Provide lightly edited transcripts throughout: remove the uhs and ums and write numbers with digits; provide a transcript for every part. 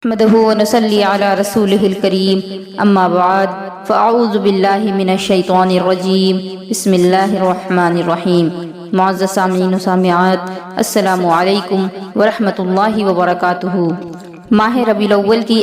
نحمده ونصلي على رسوله الكريم اما بعد فاعوذ باللہ من الشیطان الرجیم بسم اللہ الرحمن الرحیم۔ معزز سامعین و سامعات، السلام علیکم ورحمۃ اللہ وبرکاتہ۔ ماہ ربیع الاول کی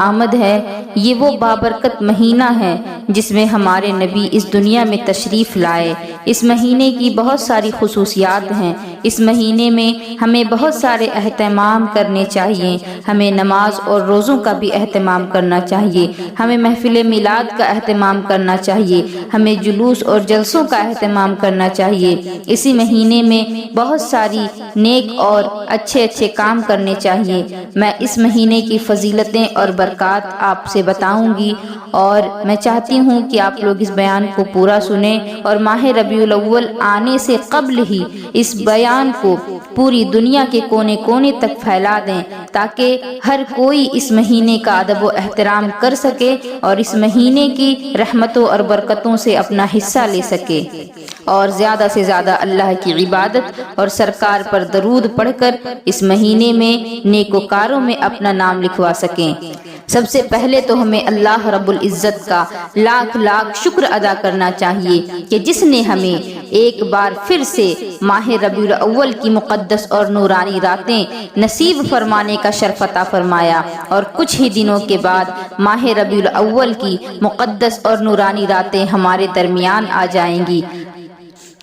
آمد ہے۔ یہ وہ بابرکت مہینہ ہے جس میں ہمارے نبی اس دنیا میں تشریف لائے۔ اس مہینے کی بہت ساری خصوصیات ہیں۔ اس مہینے میں ہمیں بہت سارے اہتمام کرنے چاہیے۔ ہمیں نماز اور روزوں کا بھی اہتمام کرنا چاہیے۔ ہمیں محفل میلاد کا اہتمام کرنا چاہیے۔ ہمیں جلوس اور جلسوں کا اہتمام کرنا چاہیے۔ اسی مہینے میں بہت ساری نیک اور اچھے کام کرنے چاہیے۔ میں اس مہینے کی فضیلتیں اور برکات آپ سے بتاؤں گی، اور میں چاہتی ہوں کہ آپ لوگ اس بیان کو پورا سنیں اور ماہ ربیع الاول آنے سے قبل ہی اس بیان کو پوری دنیا کے کونے کونے تک پھیلا دیں، تاکہ ہر کوئی اس مہینے کا ادب و احترام کر سکے اور اس مہینے کی رحمتوں اور برکتوں سے اپنا حصہ لے سکے، اور زیادہ سے زیادہ اللہ کی عبادت اور سرکار پر درود پڑھ کر اس مہینے میں نیکوکاروں میں اپنا نام لکھوا سکیں۔ سب سے پہلے تو ہمیں اللہ رب العزت کا لاکھ شکر ادا کرنا چاہیے کہ جس نے ہمیں ایک بار پھر سے ماہ ربیع الاول کی مقدس اور نورانی راتیں نصیب فرمانے کا شرف عطا فرمایا، اور کچھ ہی دنوں کے بعد ماہ ربیع الاول کی مقدس اور نورانی راتیں ہمارے درمیان آ جائیں گی۔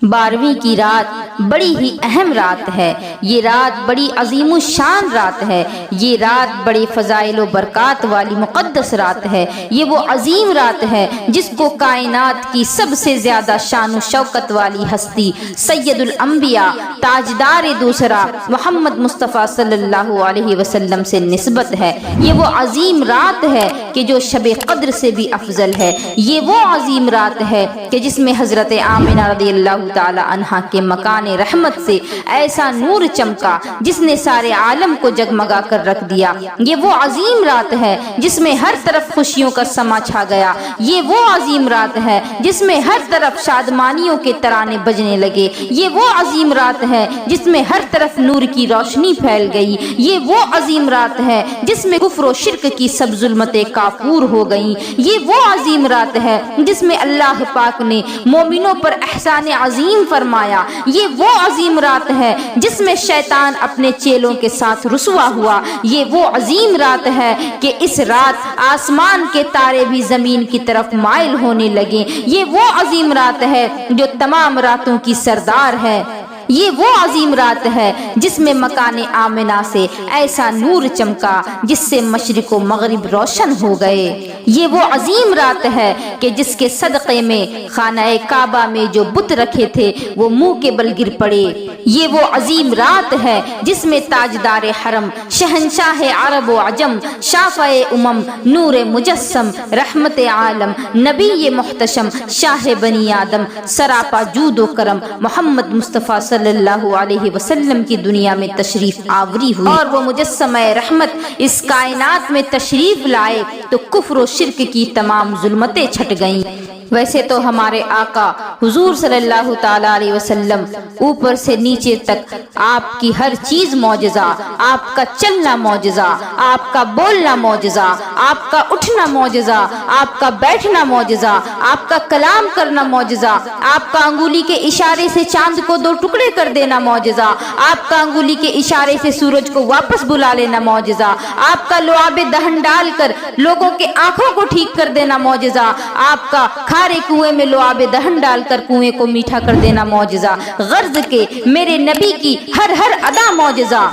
12ویں کی رات بڑی ہی اہم رات ہے۔ یہ رات بڑی عظیم الشان رات ہے۔ یہ رات بڑے فضائل و برکات والی مقدس رات ہے۔ یہ وہ عظیم رات ہے جس کو کائنات کی سب سے زیادہ شان و شوکت والی ہستی سید الانبیاء تاجدار دوسرا محمد مصطفیٰ صلی اللہ علیہ وسلم سے نسبت ہے۔ یہ وہ عظیم رات ہے کہ جو شب قدر سے بھی افضل ہے۔ یہ وہ عظیم رات ہے کہ جس میں حضرت آمنہ رضی اللہ تعالی عنہا کے مکان رحمت سے ایسا نور چمکا جس نے سارے عالم کو جگمگا کر رکھ دیا۔ یہ وہ عظیم رات ہے جس میں ہر طرف خوشیوں کا سما چھا گیا۔ یہ وہ عظیم رات ہے جس میں ہر طرف شادمانیوں کے ترانے بجنے لگے۔ یہ وہ عظیم رات ہے جس میں ہر طرف نور کی روشنی پھیل گئی۔ یہ وہ عظیم رات ہے جس میں کفر و شرک کی سب ظلمتیں کافور ہو گئیں۔ یہ وہ عظیم رات ہے جس میں اللہ پاک نے مومنوں پر احسان عظیم فرمایا۔ یہ وہ عظیم رات ہے جس میں شیطان اپنے چیلوں کے ساتھ رسوا ہوا۔ یہ وہ عظیم رات ہے کہ اس رات آسمان کے تارے بھی زمین کی طرف مائل ہونے لگے۔ یہ وہ عظیم رات ہے جو تمام راتوں کی سردار ہے۔ یہ وہ عظیم رات ہے جس میں مکان آمنہ سے ایسا نور چمکا جس سے مشرق و مغرب روشن ہو گئے۔ یہ وہ عظیم رات ہے کہ جس کے صدقے میں خانہ کعبہ میں جو بت رکھے تھے وہ منہ کے بل گر پڑے۔ یہ وہ عظیم رات ہے جس میں تاجدار حرم، شہنشاہ عرب و عجم، شافع امم، نور مجسم، رحمت عالم، نبی محتشم، شاہ بنی آدم، سراپا جود و کرم محمد مصطفیٰ صلی اللہ علیہ وسلم کی دنیا میں تشریف آوری ہوئی، اور وہ مجسمہ رحمت اس کائنات میں تشریف لائے تو کفر و شرک کی تمام ظلمتیں چھٹ گئیں۔ ویسے تو ہمارے آقا حضور صلی اللہ تعالی علیہ وسلم اوپر سے نیچے تک آپ کی ہر چیز معجزہ، آپ کا چلنا معجزہ، آپ کا بولنا معجزہ، آپ کا اٹھنا معجزہ، آپ کا بیٹھنا معجزہ، آپ کا کلام کرنا معجزہ، آپ کا انگلی کے اشارے سے چاند کو 2 ٹکڑے کر دینا معجزہ، آپ کا انگلی کے اشارے سے سورج کو واپس بلا لینا معجزہ، آپ کا لعاب دہن ڈال کر لوگوں کے آنکھوں کو ٹھیک کر دینا معجزہ، آپ کا کھارے کنویں میں لعاب دہن ڈال کر کنویں کو میٹھا کر دینا معجزہ، غرض کے میرے نبی کی ہر ادا معجزہ۔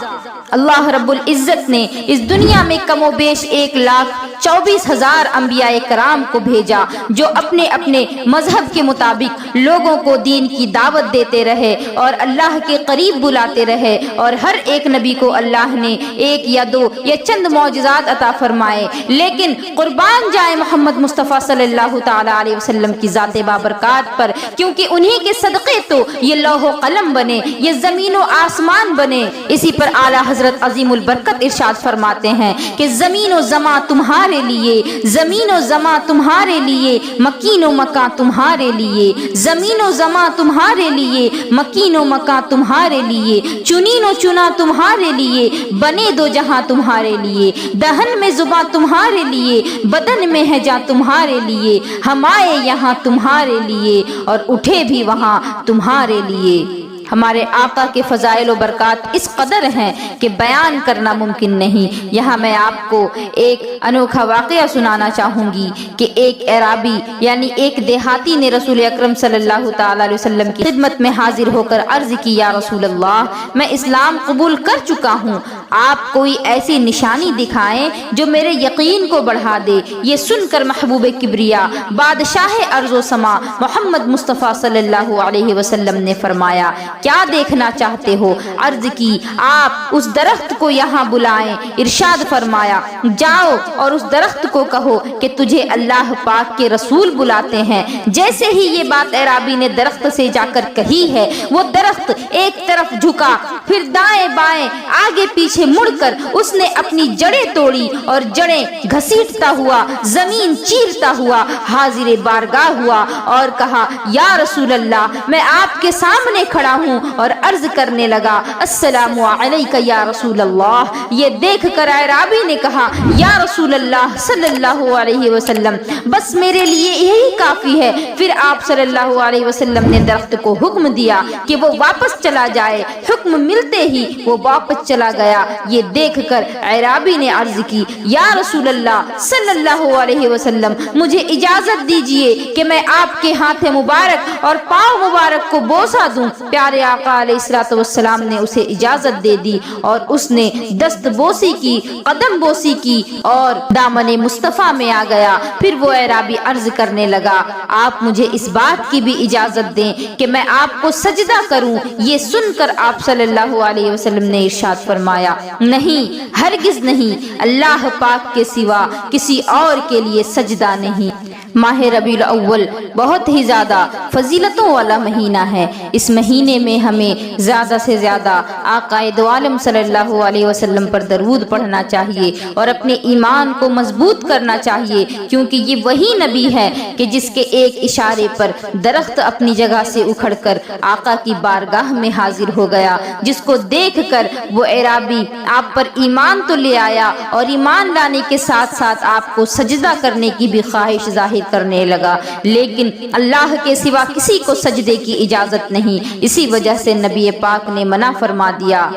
اللہ رب العزت نے اس دنیا میں کم و بیش 1,24,000 انبیاء کرام کو بھیجا جو اپنے اپنے مذہب کے مطابق لوگوں کو دین کی دعوت دیتے رہے اور اللہ کے قریب بلاتے رہے، اور ہر ایک نبی کو اللہ نے 1 یا 2 یا چند معجزات عطا فرمائے۔ لیکن قربان جائے محمد مصطفیٰ صلی اللہ تعالی علیہ وسلم کی ذات بابرکات پر، کیونکہ انہی کے صدقے تو یہ لوح و قلم بنے، یہ زمین و آسمان بنے۔ اسی پر اعلیٰ حضرت عظیم البرکت ارشاد فرماتے ہیں کہ زمین و زمان تمہارے تمہارے لیے، زمین و زماں تمہارے لیے، مکین و مکان تمہارے لیے، زمین و زماں تمہارے لیے، مکین و مکان تمہارے لیے، چنین و چنا تمہارے لیے، بنے دو جہاں تمہارے لیے، دہن میں زباں تمہارے لیے، بدن میں ہے جاں تمہارے لیے، ہم آئے یہاں تمہارے لیے اور اٹھے بھی وہاں تمہارے لیے۔ ہمارے آقا کے فضائل و برکات اس قدر ہیں کہ بیان کرنا ممکن نہیں۔ یہاں میں آپ کو ایک انوکھا واقعہ سنانا چاہوں گی کہ ایک اعرابی یعنی ایک دیہاتی نے رسول اکرم صلی اللہ تعالی علیہ وسلم کی خدمت میں حاضر ہو کر عرض کی، یا رسول اللہ، میں اسلام قبول کر چکا ہوں، آپ کوئی ایسی نشانی دکھائیں جو میرے یقین کو بڑھا دے۔ یہ سن کر محبوب کبریا بادشاہ ارض و سما محمد مصطفیٰ صلی اللہ علیہ وسلم نے فرمایا، کیا دیکھنا چاہتے ہو؟ عرض کی، آپ اس درخت کو یہاں بلائیں۔ ارشاد فرمایا، جاؤ اور اس درخت کو کہو کہ تجھے اللہ پاک کے رسول بلاتے ہیں۔ جیسے ہی یہ بات اعرابی نے درخت سے جا کر کہی ہے، وہ درخت ایک طرف جھکا، پھر دائیں بائیں آگے پیچھے مڑ کر اس نے اپنی جڑیں توڑی اور جڑیں گھسیٹتا ہوا، زمین چیرتا ہوا حاضر بارگاہ ہوا اور کہا، یا رسول اللہ، میں آپ کے سامنے کھڑا ہوں، اور عرض کرنے لگا، السلام علیکہ یا رسول اللہ۔ یہ دیکھ کر اعرابی نے کہا، یا رسول اللہ صلی اللہ علیہ وسلم، بس میرے لیے یہی کافی ہے۔ پھر آپ صلی اللہ علیہ وسلم نے درخت کو حکم دیا کہ وہ واپس چلا جائے۔ حکم ملتے ہی وہ واپس چلا گیا۔ یہ دیکھ کر اعرابی نے عرض کی، یا رسول اللہ صلی اللہ علیہ وسلم، مجھے اجازت دیجئے کہ میں آپ کے ہاتھ مبارک اور پاؤں مبارک کو بوسہ دوں۔ پیارے آقا علیہ الصلوۃ والسلام نے اسے اجازت دے دی اور اس نے دست بوسی کی، قدم بوسی کی اور دامن مصطفیٰ میں آ گیا۔ پھر وہ اعرابی عرض کرنے لگا، آپ مجھے اس بات کی بھی اجازت دیں کہ میں آپ کو سجدہ کروں۔ یہ سن کر آپ صلی اللہ علیہ وسلم نے ارشاد فرمایا، نہیں، ہرگز نہیں، اللہ پاک کے سوا کسی اور کے لیے سجدہ نہیں۔ ماہ ربیع الاول بہت ہی زیادہ فضیلتوں والا مہینہ ہے۔ اس مہینے میں ہمیں زیادہ سے زیادہ آقا دو عالم صلی اللہ علیہ وسلم پر درود پڑھنا چاہیے اور اپنے ایمان کو مضبوط کرنا چاہیے، کیونکہ یہ وہی نبی ہے کہ جس کے ایک اشارے پر درخت اپنی جگہ سے اکھڑ کر آقا کی بارگاہ میں حاضر ہو گیا، جس کو دیکھ کر وہ اعرابی آپ پر ایمان تو لے آیا اور ایمان لانے کے ساتھ ساتھ آپ کو سجدہ کرنے کی بھی خواہش ظاہر کرنے لگا، لیکن اللہ کے سوا کسی کو سجدے کی اجازت نہیں۔ اسی وجہ سے نبی پاک نے منع فرما دیا۔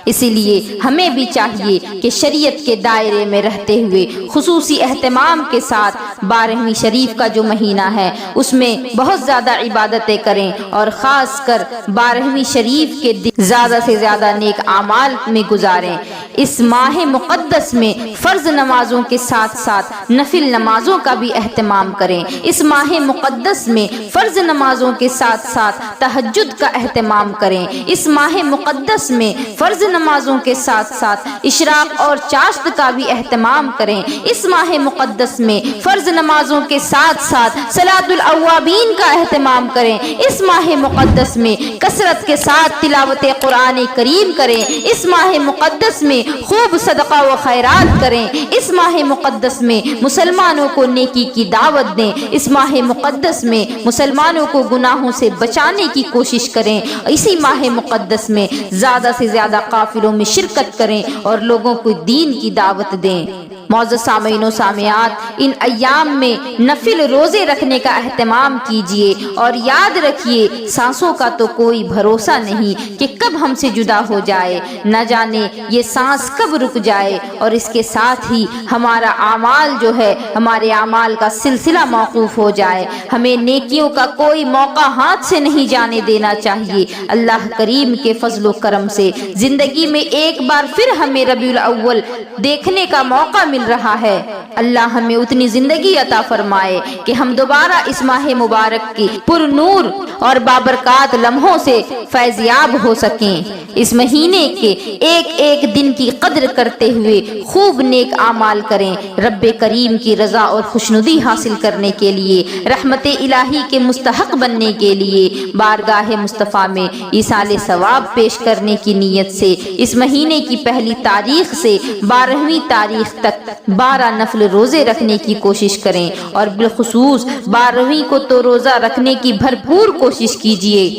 اسی لیے ہمیں بھی چاہیے کہ شریعت کے دائرے میں رہتے ہوئے خصوصی اہتمام کے ساتھ 12ویں شریف کا جو مہینہ ہے اس میں بہت زیادہ عبادتیں کریں اور خاص کر 12ویں شریف کے دن زیادہ سے زیادہ نیک اعمال میں گزاریں۔ اس ماہ مقدس میں فرض نمازوں کے ساتھ ساتھ نفل نمازوں کا بھی اہتمام کریں۔ اس ماہ مقدس میں فرض نمازوں کے ساتھ ساتھ تہجد کا اہتمام کریں۔ اس ماہ مقدس میں فرض نمازوں کے ساتھ ساتھ اشراق اور چاشت کا بھی اہتمام کریں۔ اس ماہ مقدس میں فرض نمازوں کے ساتھ ساتھ صلاۃ الاوابین کا اہتمام کریں۔ اس ماہ مقدس میں کثرت کے ساتھ تلاوت قرآن کریم کریں۔ اس ماہ مقدس میں خوب صدقہ و خیرات کریں۔ اس ماہ مقدس میں مسلمانوں کو نیکی کی دعوت دیں۔ اس ماہ مقدس میں مسلمانوں کو گناہوں سے بچانے کی کوشش کریں۔ اسی ماہ مقدس میں زیادہ سے زیادہ قافلوں میں شرکت کریں اور لوگوں کو دین کی دعوت دیں۔ معزز سامعین و سامعات، ان ایام میں نفل روزے رکھنے کا اہتمام کیجیے اور یاد رکھیے، سانسوں کا تو کوئی بھروسہ نہیں کہ کب ہم سے جدا ہو جائے، نہ جانے یہ سانس کب رک جائے، اور اس کے ساتھ ہی ہمارا اعمال جو ہے، ہمارے اعمال کا سلسلہ موقوف ہو جائے۔ ہمیں نیکیوں کا کوئی موقع ہاتھ سے نہیں جانے دینا چاہیے۔ اللہ کریم کے فضل و کرم سے زندگی میں ایک بار پھر ہمیں ربیع الاول دیکھنے کا موقع مل رہا ہے۔ اللہ ہمیں اتنی زندگی عطا فرمائے کہ ہم دوبارہ اس ماہ مبارک کی پر نور اور بابرکات لمحوں سے فیضیاب ہو سکیں۔ اس مہینے کے ایک ایک دن کی قدر کرتے ہوئے خوب نیک اعمال کریں۔ رب کریم کی رضا اور خوشنودی حاصل کرنے کے لیے، رحمت الہی کے مستحق بننے کے لیے بارگاہ مصطفیٰ میں ایصال ثواب پیش کرنے کی نیت سے اس مہینے کی پہلی تاریخ سے 12ویں تاریخ تک 12 نفل روزے رکھنے کی کوشش کریں اور بالخصوص 12ویں کو تو روزہ رکھنے کی بھرپور کوشش کیجیے،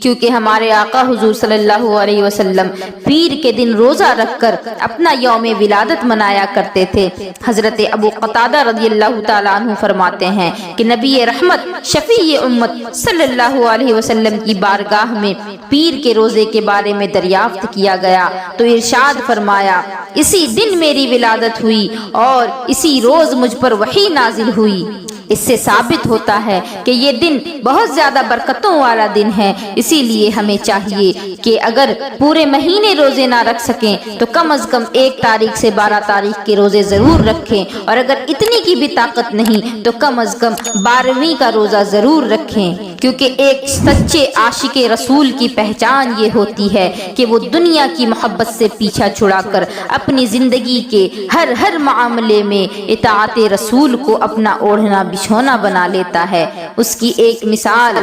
کیونکہ ہمارے آقا حضور صلی اللہ علیہ وسلم پیر کے دن روزہ رکھ کر اپنا یوم ولادت منایا کرتے تھے۔ حضرت ابو قتادہ رضی اللہ تعالیٰ عنہ فرماتے ہیں کہ نبی رحمت شفیع امت صلی اللہ علیہ وسلم کی بارگاہ میں پیر کے روزے کے بارے میں دریافت کیا گیا تو ارشاد فرمایا، اسی دن میری ولادت ہوئی اور اسی روز مجھ پر وحی نازل ہوئی۔ اس سے ثابت ہوتا ہے کہ یہ دن بہت زیادہ برکتوں والا دن ہے، اسی لیے ہمیں چاہیے کہ اگر پورے مہینے روزے نہ رکھ سکیں تو کم از کم 1 تاریخ سے 12 تاریخ کے روزے ضرور رکھیں، اور اگر اتنی کی بھی طاقت نہیں تو کم از کم 12ویں کا روزہ ضرور رکھیں، کیونکہ ایک سچے عاشق رسول کی پہچان یہ ہوتی ہے کہ وہ دنیا کی محبت سے پیچھا چھڑا کر اپنی زندگی کے ہر معاملے میں اطاعت رسول کو اپنا اوڑھنا بچھونا بنا لیتا ہے۔ اس کی ایک مثال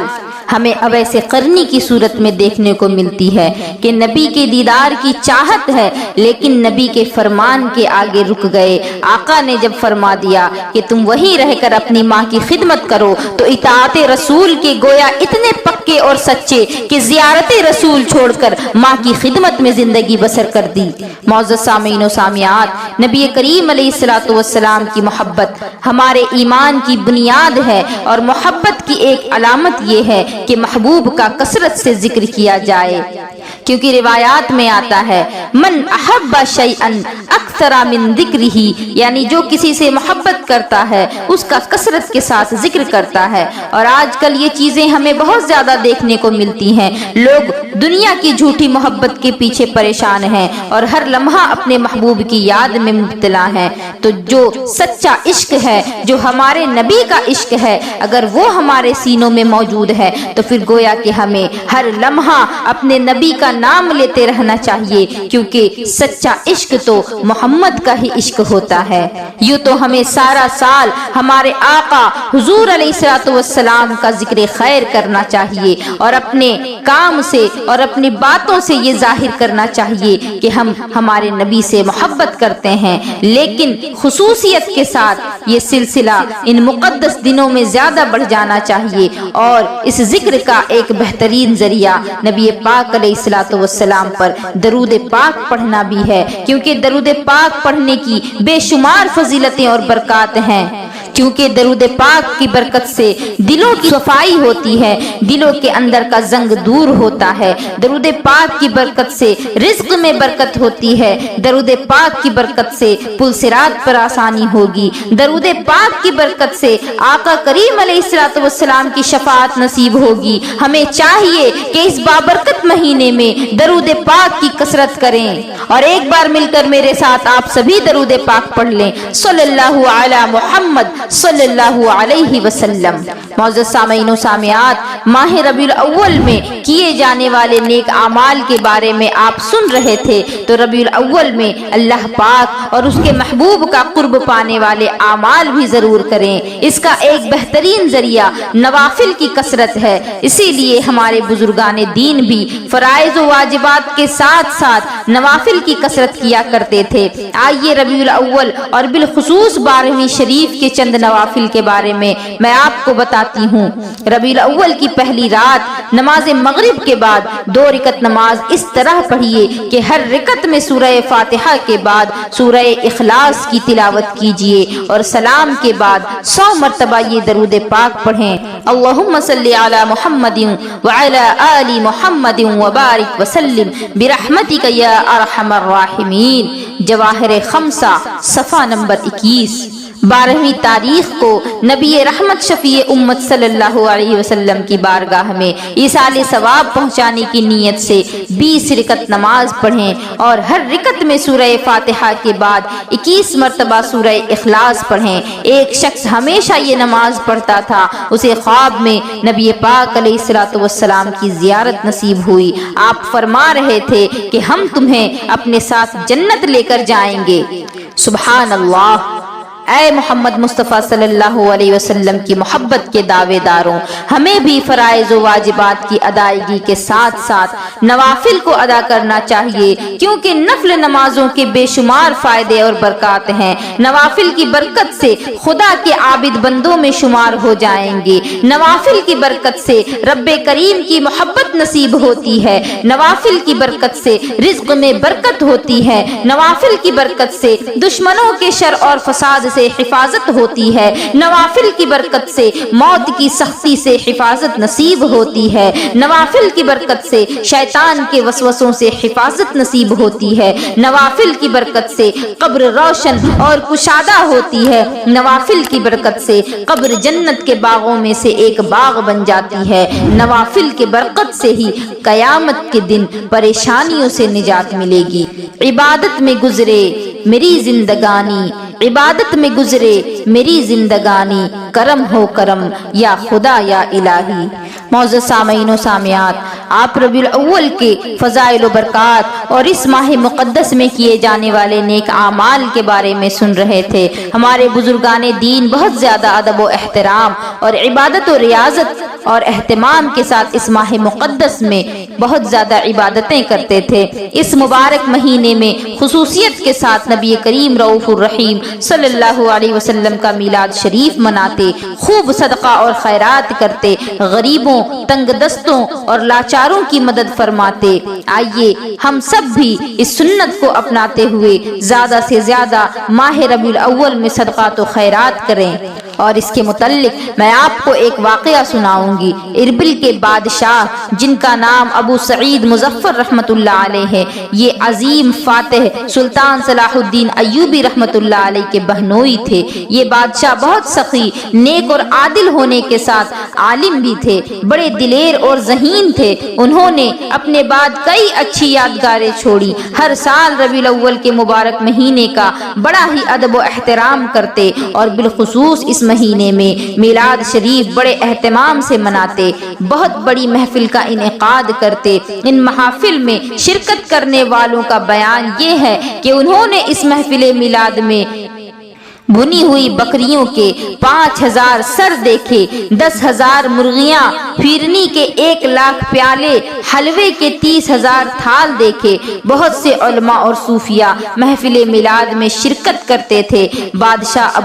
ہمیں اویس قرنی کی صورت میں دیکھنے کو ملتی ہے کہ نبی کے دیدار کی چاہت ہے لیکن نبی کے فرمان کے آگے رک گئے۔ آقا نے جب فرما دیا کہ تم وہیں رہ کر اپنی ماں کی خدمت کرو تو اطاعت رسول کے گویا اتنے پکے اور سچے کہ زیارت رسول چھوڑ کر ماں کی خدمت میں زندگی بسر کر دی۔ معزز سامعین و سامعات، نبی کریم علیہ الصلوۃ والسلام کی محبت ہمارے ایمان کی بنیاد ہے، اور محبت کی ایک علامت یہ ہے کہ محبوب کا کثرت سے ذکر کیا جائے، کیونکہ روایات میں آتا ہے من احب شیئا اکثر من ذکرہ، یعنی جو کسی سے محبت کرتا ہے اس کا کثرت کے ساتھ ذکر کرتا ہے۔ اور آج کل یہ چیزیں ہمیں بہت زیادہ دیکھنے کو ملتی ہیں، لوگ دنیا کی جھوٹی محبت کے پیچھے پریشان ہیں اور ہر لمحہ اپنے محبوب کی یاد میں مبتلا ہیں۔ تو جو سچا عشق ہے، جو ہمارے نبی کا عشق ہے، اگر وہ ہمارے سینوں میں موجود ہے تو پھر گویا کہ ہمیں ہر لمحہ اپنے نبی کا نام لیتے رہنا چاہیے، کیونکہ سچا عشق تو محمد کا ہی عشق ہوتا ہے۔ یوں تو ہمیں سارا سال ہمارے آقا حضور علیہ الصلوۃ والسلام کا ذکر خیر کرنا چاہیے، اور اپنے کام سے اور اپنی باتوں سے یہ ظاہر کرنا چاہیے کہ ہم ہمارے نبی سے محبت کرتے ہیں، لیکن خصوصیت کے ساتھ یہ سلسلہ ان مقدس دنوں میں زیادہ بڑھ جانا چاہیے۔ اور اس ذکر کا ایک بہترین ذریعہ نبی پاک علیہ الصلوۃ والسلام پر درود پاک پڑھنا بھی ہے، کیونکہ درود پاک پڑھنے کی بے شمار فضیلتیں اور برکات ہیں، کیونکہ درود پاک کی برکت سے دلوں کی صفائی ہوتی ہے، دلوں کے اندر کا زنگ دور ہوتا ہے۔ درود پاک کی برکت سے رزق میں برکت ہوتی ہے، درود پاک کی برکت سے پل صراط پر آسانی ہوگی، درود پاک کی برکت سے آقا کریم علیہ الصلوۃ والسلام کی شفاعت نصیب ہوگی۔ ہمیں چاہیے کہ اس بابرکت مہینے میں درود پاک کی کثرت کریں، اور ایک بار مل کر میرے ساتھ آپ سبھی درود پاک پڑھ لیں، صلی اللہ علی محمد صلی اللہ علیہ وسلم۔ معزز سامعین و سامعات، ماہ ربیع الاول میں کیے جانے والے نیک اعمال کے بارے میں آپ سن رہے تھے، تو ربیع الاول میں اللہ پاک اور اس کے محبوب کا قرب پانے والے اعمال بھی ضرور کریں۔ اس کا ایک بہترین ذریعہ نوافل کی کثرت ہے، اسی لیے ہمارے بزرگان دین بھی فرائض و واجبات کے ساتھ ساتھ نوافل کی کثرت کیا کرتے تھے۔ آئیے ربیع الاول اور بالخصوص 12ویں شریف کے چند نوافل کے بارے میں آپ کو بتاتی ہوں۔ ربیع الاول کی پہلی رات نماز مغرب کے بعد 2 رکعت نماز اس طرح پڑھیے کہ ہر رکعت میں سورہ فاتحہ کے بعد سورہ اخلاص کی تلاوت کیجیے، اور سلام کے بعد 100 مرتبہ یہ درود پاک پڑھیں، اللہم صلی علی محمد وعلی آل محمد وبارک وسلم برحمتک یا ارحم الراحمین۔ جواہر خمسہ صفحہ نمبر 21۔ 12ویں تاریخ کو نبی رحمت شفیع امت صلی اللہ علیہ وسلم کی بارگاہ میں ایصال ثواب پہنچانے کی نیت سے 20 رکعت نماز پڑھیں، اور ہر رکعت میں سورہ فاتحہ کے بعد 21 مرتبہ سورہ اخلاص پڑھیں۔ ایک شخص ہمیشہ یہ نماز پڑھتا تھا، اسے خواب میں نبی پاک علیہ الصلوۃ والسلام کی زیارت نصیب ہوئی۔ آپ فرما رہے تھے کہ ہم تمہیں اپنے ساتھ جنت لے کر جائیں گے۔ سبحان اللہ! اے محمد مصطفیٰ صلی اللہ علیہ وسلم کی محبت کے دعوے داروں، ہمیں بھی فرائض و واجبات کی ادائیگی کے ساتھ ساتھ نوافل کو ادا کرنا چاہیے، کیونکہ نفل نمازوں کے بے شمار فائدے اور برکات ہیں۔ نوافل کی برکت سے خدا کے عابد بندوں میں شمار ہو جائیں گے، نوافل کی برکت سے رب کریم کی محبت نصیب ہوتی ہے، نوافل کی برکت سے رزق میں برکت ہوتی ہے، نوافل کی برکت سے دشمنوں کے شر اور فساد سے حفاظت ہوتی ہے، نوافل کی برکت سے موت کی سختی سے حفاظت نصیب ہوتی ہے، نوافل کی برکت سے شیطان کے وسوسوں سے حفاظت نصیب ہوتی ہے، نوافل کی برکت سے قبر روشن اور کشادہ ہوتی ہے، نوافل کی برکت سے قبر جنت کے باغوں میں سے ایک باغ بن جاتی ہے، نوافل کی برکت سے ہی قیامت کے دن پریشانیوں سے نجات ملے گی۔ عبادت میں گزرے میری زندگانی، عبادت میں گزرے میری زندگانی، کرم ہو کرم یا خدا یا الہی۔ معزز سامعین و سامعات، آپ ربیع الاول کے فضائل و برکات اور اس ماہ مقدس میں کیے جانے والے نیک اعمال کے بارے میں سن رہے تھے۔ ہمارے بزرگان دین بہت زیادہ ادب و احترام اور عبادت و ریاضت اور اہتمام کے ساتھ اس ماہ مقدس میں بہت زیادہ عبادتیں کرتے تھے۔ اس مبارک مہینے میں خصوصیت کے ساتھ نبی کریم رؤوف الرحیم صلی اللہ علیہ وسلم کا میلاد شریف مناتے، خوب صدقہ اور خیرات کرتے، غریبوں، تنگ دستوں اور لاچاروں کی مدد فرماتے۔ آئیے ہم سب بھی اس سنت کو اپناتے ہوئے زیادہ سے زیادہ ماہ ربیع الاول میں صدقات و خیرات کریں۔ اور اس کے متعلق میں آپ کو ایک واقعہ سناؤں گی۔ اربل کے بادشاہ جن کا نام ابو سعید مظفر رحمت اللہ علیہ ہے، یہ عظیم فاتح سلطان صلاح الدین ایوبی رحمت اللہ علیہ کے بہنوئی تھے۔ یہ بادشاہ بہت سخی، نیک اور عادل ہونے کے ساتھ عالم بھی تھے، بڑے دلیر اور ذہین تھے۔ انہوں نے اپنے بعد کئی اچھی یادگاریں چھوڑی۔ ہر سال ربیع الاول کے مبارک مہینے کا بڑا ہی ادب و احترام کرتے اور بالخصوص اس مہینے میں میلاد شریف بڑے اہتمام سے مناتے، بہت بڑی محفل کا انعقاد کرتے۔ ان محافل میں شرکت کرنے والوں کا بیان یہ ہے کہ انہوں نے اس محفل میلاد میں بنی ہوئی بکریوں کے 5000 سر دیکھے، 10,000 مرغیاں، پھرنی کے 1,00,000 پیالے، حلوے کے 30,000 تھال دیکھے۔ بہت سے علماء اور صوفیاء محفل میلاد میں شرکت کرتے تھے۔ بادشاہ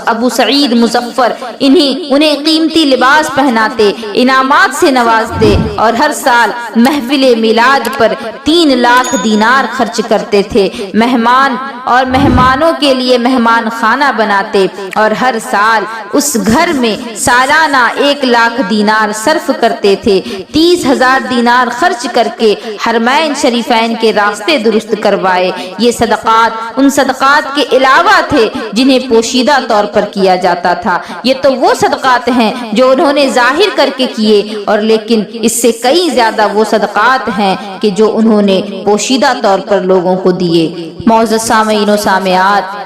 ابو سعید مظفر انہیں قیمتی لباس پہناتے، انعامات سے نوازتے اور ہر سال محفل میلاد پر 3 لاکھ دینار خرچ کرتے تھے۔ مہمانوں کے لیے مہمان خانہ بناتے اور ہر سال اس گھر میں سالانہ 1 لاکھ دینار صرف کرتے تھے۔ 30,000 دینار خرچ کر کے حرمین شریفین کے راستے درست کروائے۔ یہ صدقات ان صدقات کے علاوہ تھے جنہیں پوشیدہ طور پر کیا جاتا تھا۔ یہ تو وہ صدقات ہیں جو انہوں نے ظاہر کر کے کیے، اور لیکن اس سے کئی زیادہ وہ صدقات ہیں کہ جو انہوں نے پوشیدہ طور پر لوگوں کو دیے۔ معزز سامعین و سامعات،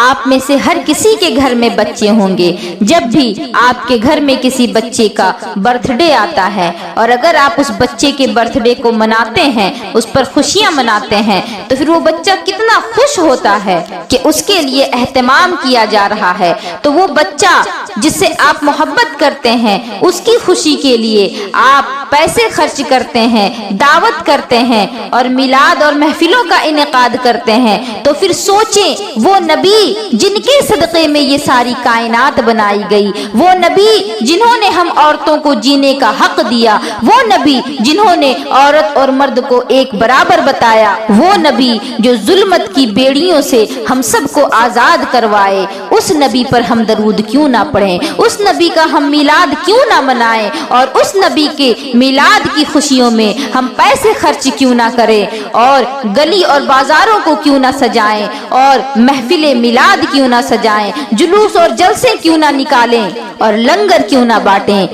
آپ میں سے ہر کسی کے گھر میں بچے ہوں گے۔ جب بھی آپ کے گھر میں کسی بچے کا برتھ ڈے آتا ہے اور اگر آپ اس بچے کے برتھ ڈے کو مناتے ہیں، اس پر خوشیاں مناتے ہیں، تو پھر وہ بچہ کتنا خوش ہوتا ہے کہ اس کے لیے اہتمام کیا جا رہا ہے۔ تو وہ بچہ جس سے آپ محبت کرتے ہیں، اس کی خوشی کے لیے آپ پیسے خرچ کرتے ہیں، دعوت کرتے ہیں اور میلاد اور محفلوں کا انعقاد کرتے ہیں، تو پھر سوچیں وہ نبی جن کے صدقے میں یہ ساری کائنات بنائی گئی، وہ نبی جنہوں نے ہم عورتوں کو جینے کا حق دیا، وہ نبی جنہوں نے عورت اور مرد کو ایک برابر بتایا، وہ نبی جو ظلمت کی بیڑیوں سے ہم سب کو آزاد کروائے، اس نبی پر ہم درود کیوں نہ پڑھیں، اس نبی کا ہم میلاد کیوں نہ منائیں، اور اس نبی کے میلاد کی خوشیوں میں ہم پیسے خرچ کیوں نہ کریں، اور گلی اور بازاروں کو کیوں نہ سجائیں، اور محفل میلاد کیوں نہ سجائیں، جلوس اور جلسے کیوں نہ نکالیں، اور لنگر کیوں نہ بانٹیں۔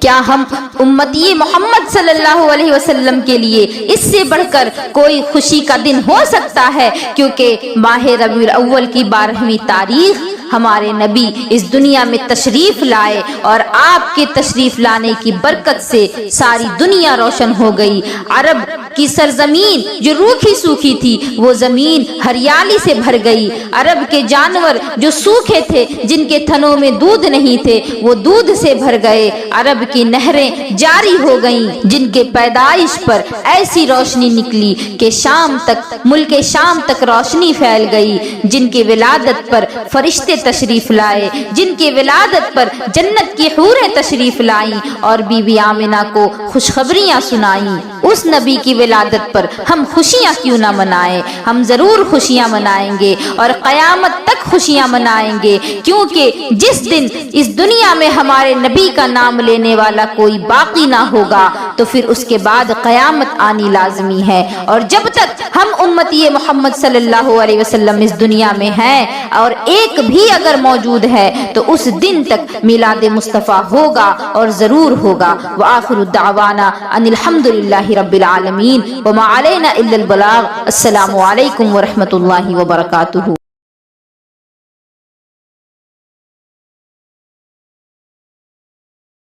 کیا ہم امتی محمد صلی اللہ علیہ وسلم کے لیے اس سے بڑھ کر کوئی خوشی کا دن ہو سکتا ہے؟ کیونکہ ماہ ربیع الاول کی 12ویں تاریخ ہمارے نبی اس دنیا میں تشریف لائے، اور آپ کے تشریف لانے کی برکت سے ساری دنیا روشن ہو گئی۔ عرب کی سرزمین جو روکھی سوکھی تھی وہ زمین ہریالی سے بھر گئی، عرب کے جانور جو سوکھے تھے جن کے تھنوں میں دودھ نہیں تھے وہ دودھ سے بھر گئے، عرب کی نہریں جاری ہو گئیں جن کے پیدائش پر ایسی روشنی نکلی کہ شام تک، ملک شام تک روشنی پھیل گئی، جن کی ولادت پر فرشتے تشریف لائے، جن کی ولادت پر جنت کی حوریں تشریف لائیں اور بی بی آمنہ کو خوشخبریاں سنائیں۔ اس نبی کی ولادت پر ہم خوشیاں کیوں نہ منائیں؟ ہم ضرور خوشیاں منائیں گے اور قیامت تک خوشیاں منائیں گے، کیونکہ جس دن اس دنیا میں ہمارے نبی کا نام لینے والا کوئی باقی نہ ہوگا تو پھر اس کے بعد قیامت آنی لازمی ہے، اور جب تک ہم امتی محمد صلی اللہ علیہ وسلم اس دنیا میں ہیں اور ایک بھی اگر موجود ہے تو اس دن تک میلاد مصطفیٰ ہوگا اور ضرور ہوگا۔ وآخر الدعوانا ان الحمدللہ رب العالمین وما علینا الا البلاغ۔ السلام علیکم ورحمۃ اللہ وبرکاتہ۔